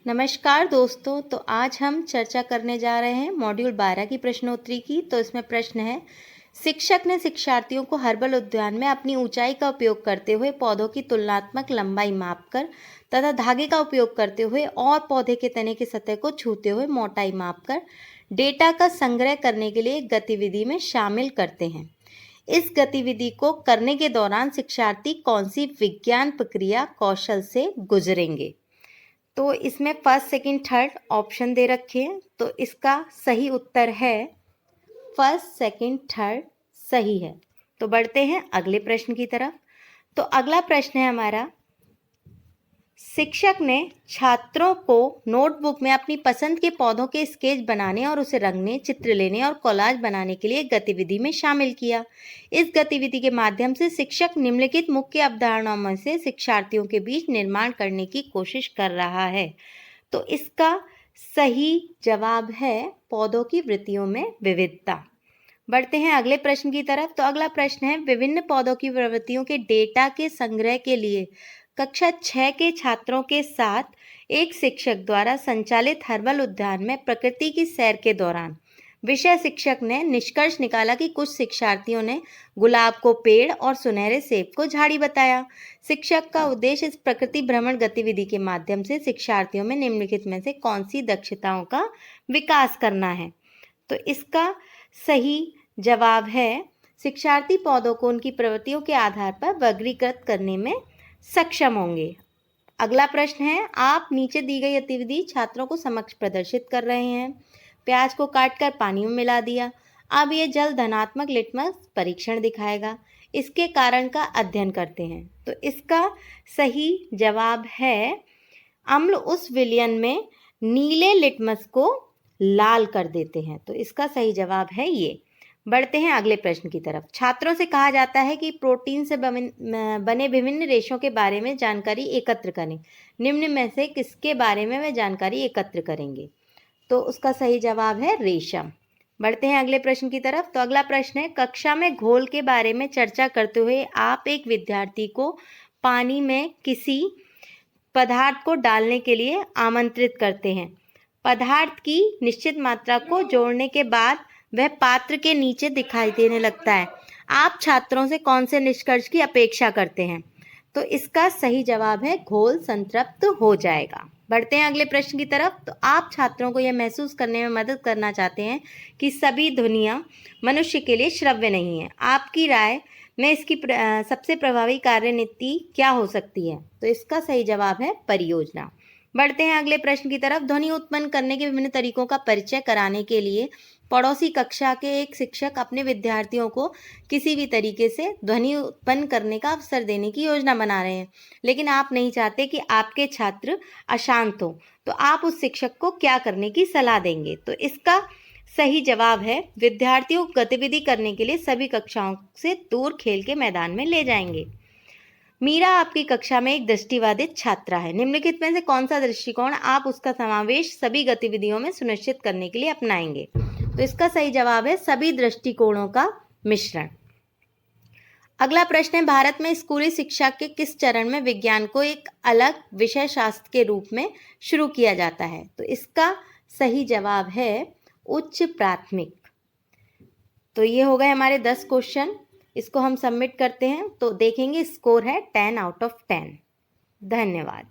नमस्कार दोस्तों। तो आज हम चर्चा करने जा रहे हैं मॉड्यूल 12 की प्रश्नोत्तरी की। तो इसमें प्रश्न है, शिक्षक ने शिक्षार्थियों को हर्बल उद्यान में अपनी ऊंचाई का उपयोग करते हुए पौधों की तुलनात्मक लंबाई मापकर तथा धागे का उपयोग करते हुए और पौधे के तने की सतह को छूते हुए मोटाई मापकर डेटा का संग्रह करने के लिए एक गतिविधि में शामिल करते हैं। इस गतिविधि को करने के दौरान शिक्षार्थी कौन सी विज्ञान प्रक्रिया कौशल से गुजरेंगे? तो इसमें फर्स्ट, सेकंड, थर्ड ऑप्शन दे रखे हैं। तो इसका सही उत्तर है फर्स्ट, सेकंड, थर्ड सही है। तो बढ़ते हैं अगले प्रश्न की तरफ। तो अगला प्रश्न है हमारा, शिक्षक ने छात्रों को नोटबुक में अपनी पसंद के पौधों के स्केच बनाने और उसे रंगने, चित्र लेने और कोलाज बनाने के लिए गतिविधि में शामिल किया। इस गतिविधि के माध्यम से शिक्षक निम्नलिखित मुख्य अवधारणाओं में से शिक्षार्थियों के बीच निर्माण करने की कोशिश कर रहा है। तो इसका सही जवाब है पौधों की वृत्तियों में विविधता। बढ़ते हैं अगले प्रश्न की तरफ। तो अगला प्रश्न है, विभिन्न पौधों की प्रवृत्तियों के डेटा के संग्रह के लिए कक्षा 6 के छात्रों के साथ एक शिक्षक द्वारा संचालित हर्बल उद्यान में प्रकृति की सैर के दौरान विषय शिक्षक ने निष्कर्ष निकाला कि कुछ शिक्षार्थियों ने गुलाब को पेड़ और सुनहरे सेब को झाड़ी बताया। शिक्षक का उद्देश्य इस प्रकृति भ्रमण गतिविधि के माध्यम से शिक्षार्थियों में निम्नलिखित में से कौन सी दक्षताओं का विकास करना है? तो इसका सही जवाब है, शिक्षार्थी पौधों को उनकी प्रवृत्तियों के आधार पर वर्गीकृत करने में सक्षम होंगे। अगला प्रश्न है, आप नीचे दी गई गतिविधि छात्रों को समक्ष प्रदर्शित कर रहे हैं। प्याज को काटकर पानी में मिला दिया। अब ये जल धनात्मक लिटमस परीक्षण दिखाएगा। इसके कारण का अध्ययन करते हैं। तो इसका सही जवाब है, अम्ल उस विलयन में नीले लिटमस को लाल कर देते हैं। तो इसका सही जवाब है ये। बढ़ते हैं अगले प्रश्न की तरफ। छात्रों से कहा जाता है कि प्रोटीन से बने विभिन्न रेशों के बारे में जानकारी एकत्र करें। निम्न में से किसके बारे में वे जानकारी एकत्र करेंगे? तो उसका सही जवाब है रेशम। बढ़ते हैं अगले प्रश्न की तरफ। तो अगला प्रश्न है, कक्षा में घोल के बारे में चर्चा करते हुए आप एक विद्यार्थी को पानी में किसी पदार्थ को डालने के लिए आमंत्रित करते हैं। पदार्थ की निश्चित मात्रा को जोड़ने के बाद वह पात्र के नीचे दिखाई देने लगता है। आप छात्रों से कौन से निष्कर्ष की अपेक्षा करते हैं? तो इसका सही जवाब है घोल संतृप्त हो जाएगा। बढ़ते हैं अगले प्रश्न की तरफ। तो आप छात्रों को यह महसूस करने में मदद करना चाहते हैं कि सभी ध्वनियाँ मनुष्य के लिए श्रव्य नहीं है। आपकी राय में इसकी सबसे प्रभावी कार्यनीति क्या हो सकती है? तो इसका सही जवाब है परियोजना। बढ़ते हैं अगले प्रश्न की तरफ। ध्वनि उत्पन्न करने के विभिन्न तरीकों का परिचय कराने के लिए पड़ोसी कक्षा के एक शिक्षक अपने विद्यार्थियों को किसी भी तरीके से ध्वनि उत्पन्न करने का अवसर देने की योजना बना रहे हैं, लेकिन आप नहीं चाहते कि आपके छात्र अशांत हो। तो आप उस शिक्षक को क्या करने की सलाह देंगे? तो इसका सही जवाब है, विद्यार्थियों को गतिविधि करने के लिए सभी कक्षाओं से दूर खेल के मैदान में ले जाएंगे। मीरा आपकी कक्षा में एक दृष्टिबाधित छात्रा है। निम्नलिखित में से कौन सा दृष्टिकोण आप उसका समावेश सभी गतिविधियों में सुनिश्चित करने के लिए अपनाएंगे? तो इसका सही जवाब है सभी दृष्टिकोणों का मिश्रण। अगला प्रश्न है, भारत में स्कूली शिक्षा के किस चरण में विज्ञान को एक अलग विषय शास्त्र के रूप में शुरू किया जाता है? तो इसका सही जवाब है उच्च प्राथमिक। तो ये हो गए हमारे 10 क्वेश्चन। इसको हम सबमिट करते हैं तो देखेंगे स्कोर है 10 आउट ऑफ 10। धन्यवाद।